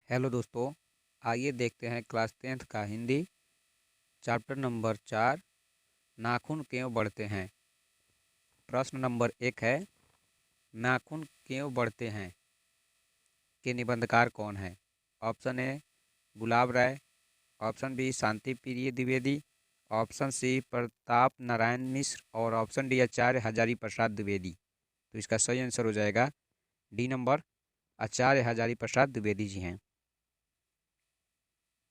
Hello दोस्तों। आइए देखते हैं क्लास 10th का हिंदी चैप्टर नंबर 4 नाखून क्यों बढ़ते हैं। प्रश्न नंबर 1 है, नाखून क्यों बढ़ते हैं के निबंधकार कौन है। Option A Gulab Rai, option B Shanti Priya Dwivedi, option C Pratap Narayan Mishra और ऑप्शन डी आचार्य हजारी प्रसाद द्विवेदी। तो इसका सही आंसर हो जाएगा डी नंबर, आचार्य हजारी प्रसाद द्विवेदी जी हैं।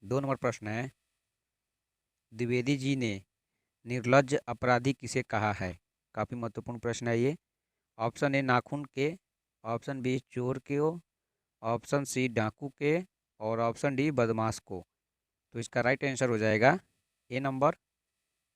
2 नंबर प्रश्न है, द्विवेदी जी ने निर्लज्ज अपराधी किसे कहा है। काफ़ी महत्वपूर्ण प्रश्न है ये। ऑप्शन ए नाखून के, ऑप्शन बी चोर के, ऑप्शन सी डाकू के और ऑप्शन डी बदमाश को। तो इसका राइट आंसर हो जाएगा ए नंबर,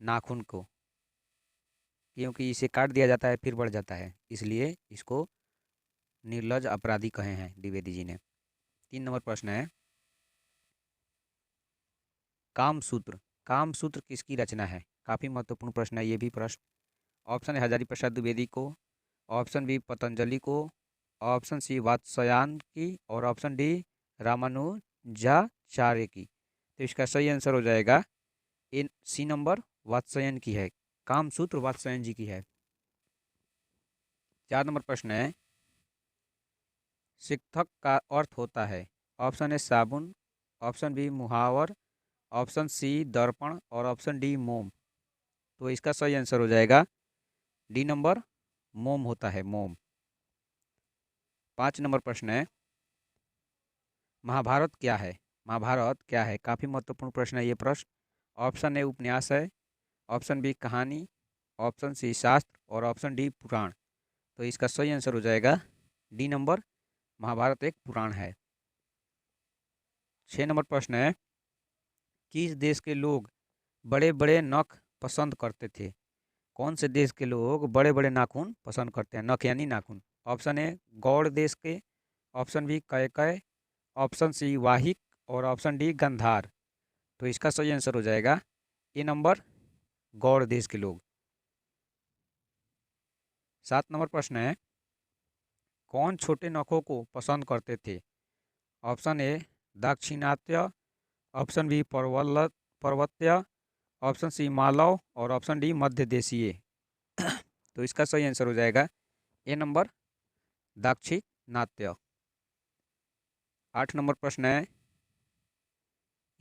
नाखून को, क्योंकि इसे काट दिया जाता है फिर बढ़ जाता है, इसलिए इसको निर्लज्ज अपराधी कहे हैं द्विवेदी जी ने। 3 नंबर प्रश्न है, कामसूत्र कामसूत्र किसकी रचना है। काफ़ी महत्वपूर्ण प्रश्न है ये भी प्रश्न। ऑप्शन ए हजारी प्रसाद द्विवेदी को, ऑप्शन बी पतंजलि को, ऑप्शन सी वात्स्यायन की और ऑप्शन डी रामानुजाचार्य की। तो इसका सही आंसर हो जाएगा इन सी नंबर, वात्स्यायन की है। कामसूत्र वात्स्यायन जी की है। 4 नंबर प्रश्न है, शिक्षक का अर्थ होता है। ऑप्शन ए साबुन, ऑप्शन बी मुहावर, ऑप्शन सी दर्पण और ऑप्शन डी मोम। तो इसका सही आंसर हो जाएगा डी नंबर, मोम होता है, मोम। 5 नंबर प्रश्न है, महाभारत क्या है। महाभारत क्या है, काफ़ी महत्वपूर्ण प्रश्न है ये प्रश्न। ऑप्शन ए उपन्यास है, ऑप्शन बी कहानी, ऑप्शन सी शास्त्र और ऑप्शन डी पुराण। तो इसका सही आंसर हो जाएगा डी नंबर, महाभारत एक पुराण है। 6 नंबर प्रश्न है, किस देश के लोग बड़े बड़े नख पसंद करते थे। कौन से देश के लोग बड़े बड़े नाखून पसंद करते हैं, नख यानी नाखून। ऑप्शन ए गौड़ देश के, option B Kaikaya, option C Vahika और ऑप्शन डी गंधार। तो इसका सही आंसर हो जाएगा ए नंबर, गौड़ देश के लोग। 7 नंबर प्रश्न है, कौन छोटे नखों को पसंद करते थे। Option A Dakshinatya, option B Parvatya, option C Malava और ऑप्शन डी मध्य देशीय। तो इसका सही आंसर हो जाएगा ए नंबर, दाक्षिणात्य। 8 नंबर प्रश्न है,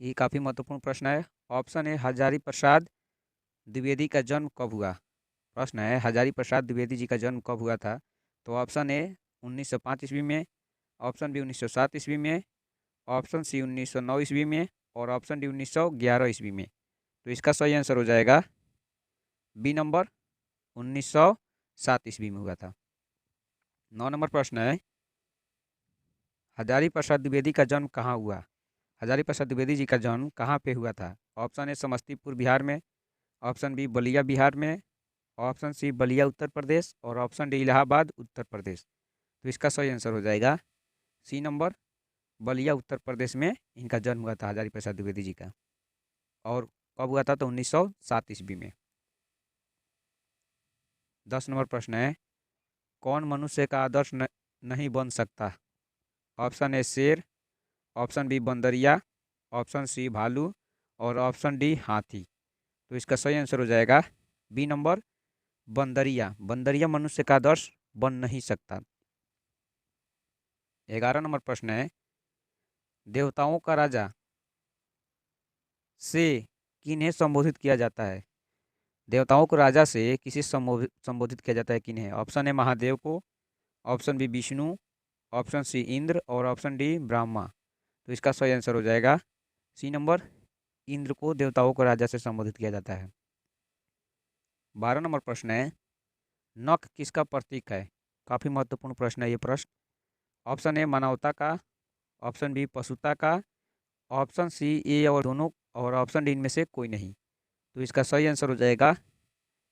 ये काफ़ी महत्वपूर्ण प्रश्न है। ऑप्शन ए हजारी प्रसाद द्विवेदी का जन्म कब हुआ। प्रश्न है, हजारी प्रसाद द्विवेदी जी का जन्म कब हुआ था। तो ऑप्शन ए 1905 ईस्वी में, ऑप्शन बी 1907 ईस्वी में, ऑप्शन सी 1909 ईस्वी में और ऑप्शन डी 1911 ईस्वी में। तो इसका सही आंसर हो जाएगा बी नंबर, 1907 ईस्वी में हुआ था। 9 नंबर प्रश्न है, हजारी प्रसाद द्विवेदी का जन्म कहाँ हुआ। हजारी प्रसाद द्विवेदी जी का जन्म कहाँ पे हुआ था। ऑप्शन ए समस्तीपुर बिहार में, ऑप्शन बी बलिया बिहार में, ऑप्शन सी बलिया उत्तर प्रदेश और ऑप्शन डी इलाहाबाद उत्तर प्रदेश। तो इसका सही आंसर हो जाएगा सी नंबर, बलिया उत्तर प्रदेश में इनका जन्म हुआ था हजारी प्रसाद द्विवेदी जी का। और कब हुआ था, तो 1907 ईस्वी में। 10 नंबर प्रश्न है, कौन मनुष्य का आदर्श नहीं बन सकता। ऑप्शन ए शेर, ऑप्शन बी बंदरिया, ऑप्शन सी भालू और ऑप्शन डी हाथी। तो इसका सही आंसर हो जाएगा बी नंबर, बंदरिया। बंदरिया मनुष्य का आदर्श बन नहीं सकता। 11 नंबर प्रश्न है, देवताओं का राजा से किन्हें संबोधित किया जाता है। देवताओं को राजा से किसे संबोधित किया जाता है, किन्हें। ऑप्शन ए महादेव को, option B Vishnu, option C Indra और ऑप्शन डी ब्रह्मा। तो इसका सही आंसर हो जाएगा सी नंबर, इंद्र को देवताओं को राजा से संबोधित किया जाता है। 12 नंबर प्रश्न है, नख किसका प्रतीक है। काफ़ी महत्वपूर्ण प्रश्न है ये प्रश्न। ऑप्शन ए मानवता का, ऑप्शन बी पशुता का, ऑप्शन सी ए और दोनों और ऑप्शन डी इनमें से कोई नहीं। तो इसका सही आंसर हो जाएगा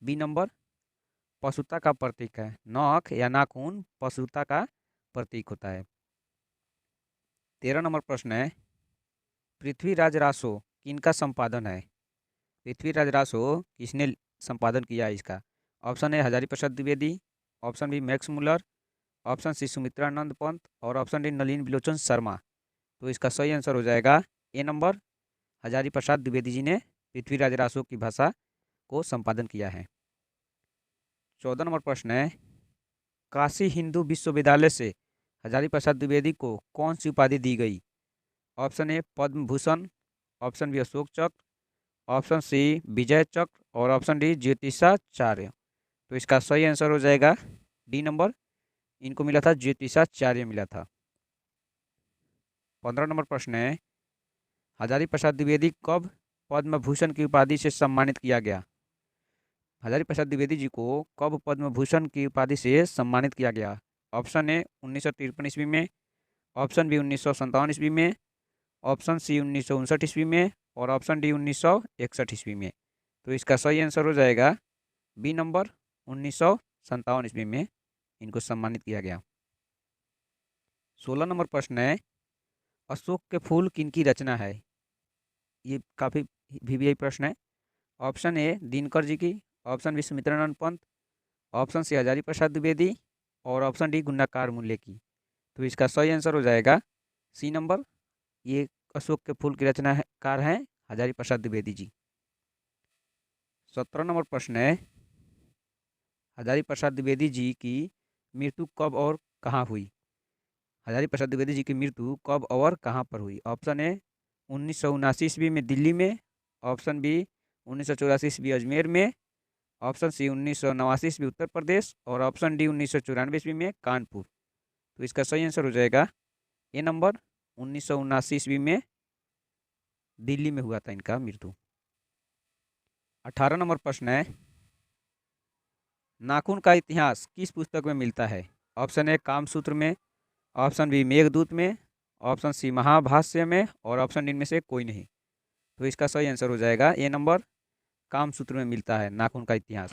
बी नंबर, पशुता का प्रतीक है। नख या नाखून पशुता का प्रतीक होता है। 13 नंबर प्रश्न है, पृथ्वीराज रासो किनका संपादन है। पृथ्वीराज रासो किसने संपादन किया है इसका। Option A Hazari Prasad Dwivedi, option B Max Muller, option C Sumitranand Pant और ऑप्शन डी नलिन बिलोचन शर्मा। तो इसका सही आंसर हो जाएगा ए नंबर, हजारी प्रसाद द्विवेदी जी ने पृथ्वीराज रासो की भाषा को संपादन किया है। 14 नंबर प्रश्न है, काशी हिंदू विश्वविद्यालय से हजारी प्रसाद द्विवेदी को कौन सी उपाधि दी गई? Option A Padma Bhushan, option B Ashok Chakra, option सी विजय चक्र और ऑप्शन डी ज्योतिषाचार्य। तो इसका सही आंसर हो जाएगा डी नंबर, इनको मिला था ज्योतिषाचार्य मिला था। 15 नंबर प्रश्न है, हजारी प्रसाद द्विवेदी कब पद्म भूषण की उपाधि से सम्मानित किया गया? हजारी प्रसाद द्विवेदी जी को कब पद्म भूषण की उपाधि से सम्मानित किया गया? ऑप्शन ए 1953 ईस्वी में, ऑप्शन बी 1957 ईस्वी में, ऑप्शन सी 1959 ईस्वी में और ऑप्शन डी 1961 ईस्वी में। तो इसका सही आंसर हो जाएगा बी नंबर, 1957 ईस्वी में इनको सम्मानित किया गया। 16 नंबर प्रश्न है, अशोक के फूल किनकी रचना है? ये काफ़ी वीवीआई प्रश्न है। ऑप्शन ए दिनकर जी की, option B Sumitranand Pant, option C Hazari Prasad Dwivedi और ऑप्शन डी गुन्नाकार मूल्य की। तो इसका सही आंसर हो जाएगा सी नंबर, ये अशोक के फूल की रचनाकार हैं हजारी प्रसाद द्विवेदी जी। 17 नंबर प्रश्न है, हजारी प्रसाद द्विवेदी जी की मृत्यु कब और कहाँ हुई? हजारी प्रसाद द्विवेदी जी की मृत्यु कब और कहाँ पर हुई? ऑप्शन ए 1979 ईस्वी में दिल्ली में, ऑप्शन बी 1984 ईस्वी अजमेर में, ऑप्शन सी 1989 ईस्वी उत्तर प्रदेश और ऑप्शन डी 1994 ईस्वी में कानपुर। तो इसका सही आंसर हो जाएगा ए नंबर, 1979 ईस्वी में दिल्ली में हुआ था इनका मृत्यु। 18 नंबर प्रश्न है, नाखून का इतिहास किस पुस्तक में मिलता है? ऑप्शन ए कामसूत्र में, ऑप्शन बी मेघदूत में, ऑप्शन सी महाभाष्य में और ऑप्शन डी में से कोई नहीं। तो इसका सही आंसर हो जाएगा ए नंबर, कामसूत्र में मिलता है नाखून का इतिहास।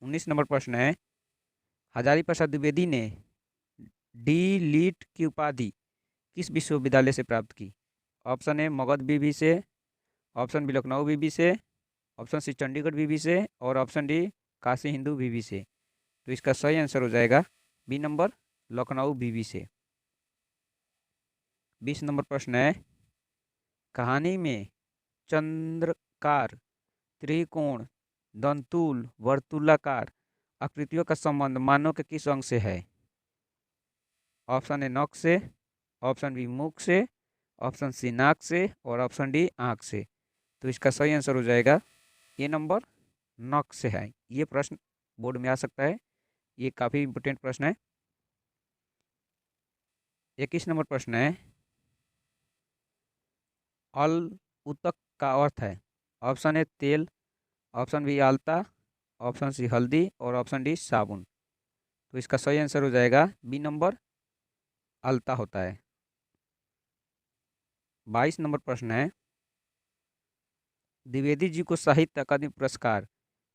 19 नंबर प्रश्न है, हजारी प्रसाद द्विवेदी ने डी लीट की उपाधि किस विश्वविद्यालय से प्राप्त की? ऑप्शन ए मगध विवि से, ऑप्शन बी लखनऊ विवि से, ऑप्शन सी चंडीगढ़ विवि से और ऑप्शन डी काशी हिंदू विवि से। तो इसका सही आंसर हो जाएगा बी नंबर, लखनऊ विवि से। 20 नंबर प्रश्न है, कहानी में चंद्रकार, त्रिकोण, दंतुल, वर्तुलाकार आकृतियों का संबंध मानव के किस अंग से है? ऑप्शन ए नख से, ऑप्शन बी मुख से, ऑप्शन सी नाक से और ऑप्शन डी आँख से। तो इसका सही आंसर हो जाएगा ये नंबर, नख से है। ये प्रश्न बोर्ड में आ सकता है, ये काफ़ी इंपोर्टेंट प्रश्न है। 21 नंबर प्रश्न है, अल उतक का अर्थ है? ऑप्शन ए तेल, ऑप्शन बी आलता, ऑप्शन सी हल्दी और ऑप्शन डी साबुन। तो इसका सही आंसर हो जाएगा बी नंबर, आलता होता है। 22 नंबर प्रश्न है, द्विवेदी जी को साहित्य अकादमी पुरस्कार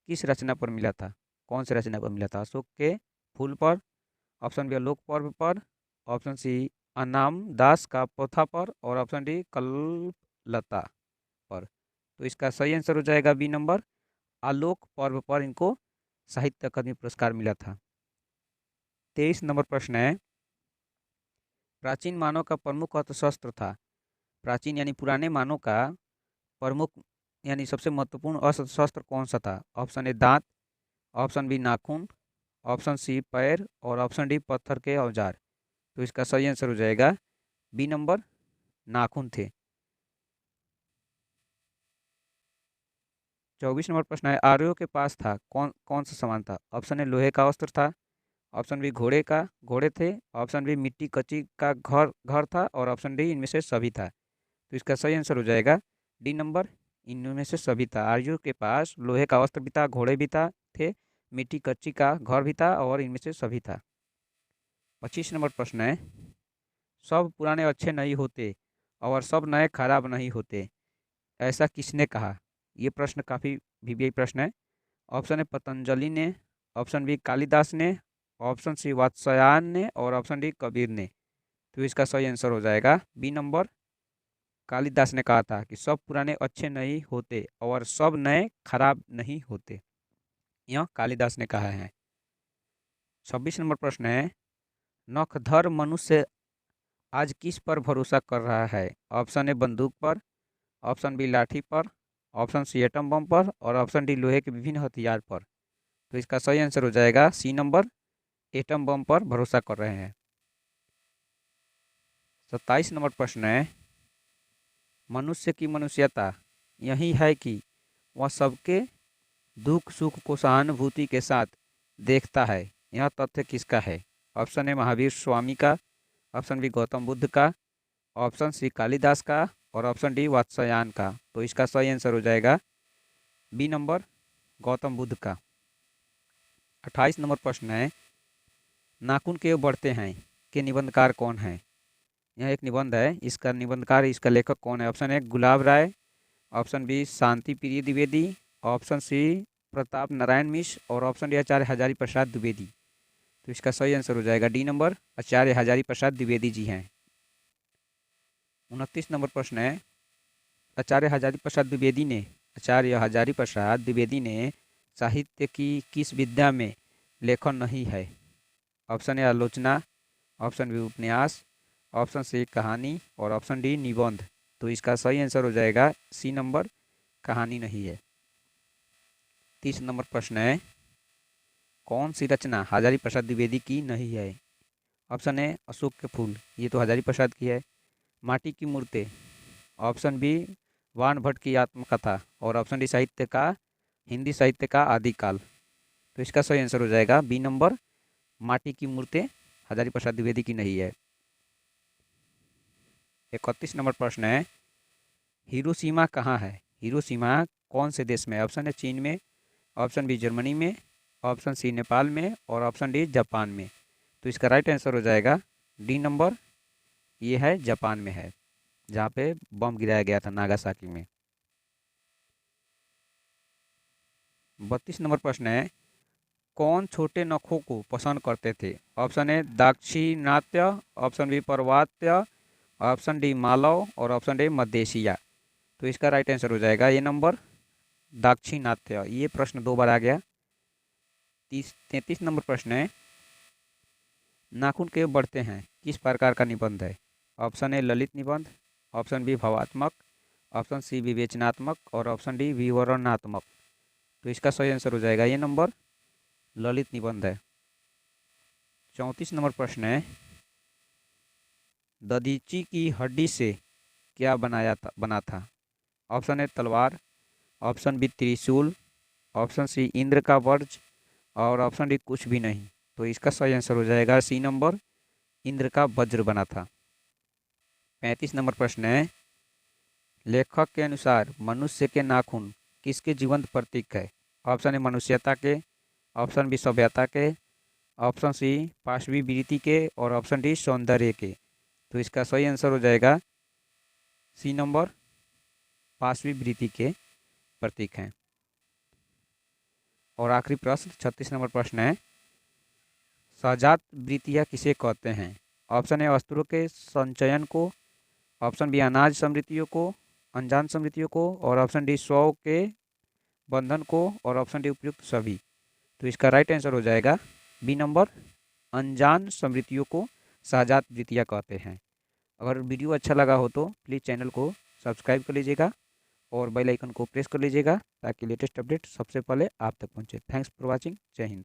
किस रचना पर मिला था? कौन से रचना पर मिला था? अशोक के फूल पर, ऑप्शन बी आलोक पर्व पर, ऑप्शन सी अनाम दास का पोथा पर और ऑप्शन डी कल्पलता पर। तो इसका सही आंसर हो जाएगा बी नंबर, आलोक पर्व पर इनको साहित्य अकादमी पुरस्कार मिला था। 23 नंबर प्रश्न है, प्राचीन मानव का प्रमुख अस्त्र था? प्राचीन यानी पुराने मानव का प्रमुख यानी सबसे महत्वपूर्ण अस्त्र कौन सा था? ऑप्शन ए दांत, ऑप्शन बी नाखून, ऑप्शन सी पैर और ऑप्शन डी पत्थर के औजार। तो इसका सही आंसर हो जाएगा बी नंबर, नाखून थे। 24 नंबर प्रश्न है, आर्यों के पास था कौन कौन सा सामान था? ऑप्शन ए लोहे का अस्त्र था, ऑप्शन बी घोड़े थे, ऑप्शन बी मिट्टी कच्ची का घर घर था और ऑप्शन डी इनमें से सभी था। तो इसका सही आंसर हो जाएगा डी नंबर, इनमें से सभी था। आर्यों के पास लोहे का अस्त्र भी था, घोड़े भी थे, मिट्टी कच्ची का घर भी था और इनमें से सभी था। 25 नंबर प्रश्न है, सब पुराने अच्छे नहीं होते और सब नए खराब नहीं होते, ऐसा किसने कहा? ये प्रश्न काफ़ी वीवीआई प्रश्न है। ऑप्शन ए पतंजलि ने, ऑप्शन बी कालिदास ने, ऑप्शन सी वात्स्यायन ने और ऑप्शन डी कबीर ने। तो इसका सही आंसर हो जाएगा बी नंबर, कालिदास ने कहा था कि सब पुराने अच्छे नहीं होते और सब नए खराब नहीं होते, यह कालिदास ने कहा है। 26 नंबर प्रश्न है, नखधर मनुष्य आज किस पर भरोसा कर रहा है? ऑप्शन ए बंदूक पर, ऑप्शन बी लाठी पर, ऑप्शन सी एटम बम पर और ऑप्शन डी लोहे के विभिन्न हथियार पर। तो इसका सही आंसर हो जाएगा सी नंबर, एटम बम पर भरोसा कर रहे हैं। 27 नंबर प्रश्न है, मनुष्य की मनुष्यता यही है कि वह सबके दुख सुख को सहानुभूति के साथ देखता है। यह तथ्य किसका है? ऑप्शन ए महावीर स्वामी का, ऑप्शन बी गौतम बुद्ध का, ऑप्शन सी कालिदास का और ऑप्शन डी वात्स्यायन का। तो इसका सही आंसर हो जाएगा बी नंबर, गौतम बुद्ध का। 28 नंबर प्रश्न है, नाखून क्यों बढ़ते हैं के निबंधकार कौन है? यह एक निबंध है, इसका निबंधकार, इसका लेखक कौन है? Option A Gulab Rai, option B Shanti Priya Dwivedi, option C Pratap Narayan Mishra और ऑप्शन डी आचार्य हजारी प्रसाद द्विवेदी। तो इसका सही आंसर हो जाएगा डी नंबर, आचार्य हजारी प्रसाद द्विवेदी जी हैं। 29 नंबर प्रश्न है, आचार्य हजारी प्रसाद द्विवेदी ने साहित्य की किस विद्या में लेखन नहीं है? ऑप्शन ए आलोचना, ऑप्शन बी उपन्यास, ऑप्शन सी कहानी और ऑप्शन डी निबंध। तो इसका सही आंसर हो जाएगा सी नंबर, कहानी नहीं है। 30 नंबर प्रश्न है, कौन सी रचना हजारी प्रसाद द्विवेदी की नहीं है? ऑप्शन ए अशोक के फूल, ये तो हजारी प्रसाद की है। माटी की मूर्तें, ऑप्शन बी वान भट्ट की आत्मकथा और ऑप्शन डी हिंदी साहित्य का आदिकाल। तो इसका सही आंसर हो जाएगा बी नंबर, माटी की मूर्तें हजारी प्रसाद द्विवेदी की नहीं है। 31 नंबर प्रश्न है, हिरोशिमा कहाँ है? हिरोशिमा कौन से देश में? ऑप्शन है चीन में, ऑप्शन बी जर्मनी में, ऑप्शन सी नेपाल में और ऑप्शन डी जापान में। तो इसका राइट आंसर हो जाएगा डी नंबर, ये है जापान में है, जहाँ पे बम गिराया गया था नागासाकी में। 32 नंबर प्रश्न है, कौन छोटे नखों को पसंद करते थे? Option A Dakshinatya, option B Parvatya, option D Malava और ऑप्शन डी मध्य। तो इसका राइट आंसर हो जाएगा ये नंबर, दाक्षिणात्य। ये प्रश्न 2 बार आ गया। 33 नंबर प्रश्न है, नाखून क्यों बढ़ते हैं किस प्रकार का निबंध है? ऑप्शन ए ललित निबंध, ऑप्शन बी भावात्मक, ऑप्शन सी विवेचनात्मक और ऑप्शन डी विवरणात्मक। तो इसका सही आंसर हो जाएगा ये नंबर, ललित निबंध है। 34 नंबर प्रश्न है, दधीची की हड्डी से क्या बना था? ऑप्शन ए तलवार, ऑप्शन बी त्रिशूल, ऑप्शन सी इंद्र का वज्र और ऑप्शन डी कुछ भी नहीं। तो इसका सही आंसर हो जाएगा सी नंबर, इंद्र का वज्र बना था। 35 नंबर प्रश्न है, लेखक के अनुसार मनुष्य के नाखून किसके जीवंत प्रतीक है? ऑप्शन ए मनुष्यता के, ऑप्शन बी सभ्यता के, ऑप्शन सी पाशवी वृत्ति के और ऑप्शन डी सौंदर्य के। तो इसका सही आंसर हो जाएगा सी नंबर, पाशवी वृत्ति के प्रतीक हैं। और आखिरी प्रश्न 36 नंबर प्रश्न है, सजात वृत्तियाँ किसे कहते हैं? ऑप्शन ए वस्त्रों के संचयन को, ऑप्शन बी अनाज समृद्धियों को, अनजान समृद्धियों को और ऑप्शन डी स्व के बंधन को और ऑप्शन डी उपयुक्त सभी। तो इसका राइट आंसर हो जाएगा बी नंबर, अनजान समृद्धियों को सहजात वृत्तियाँ कहते हैं। अगर वीडियो अच्छा लगा हो तो प्लीज़ चैनल को सब्सक्राइब कर लीजिएगा और बेल आइकन को प्रेस कर लीजिएगा ताकि लेटेस्ट अपडेट सबसे पहले आप तक पहुंचे। Thanks for watching. जय हिंद।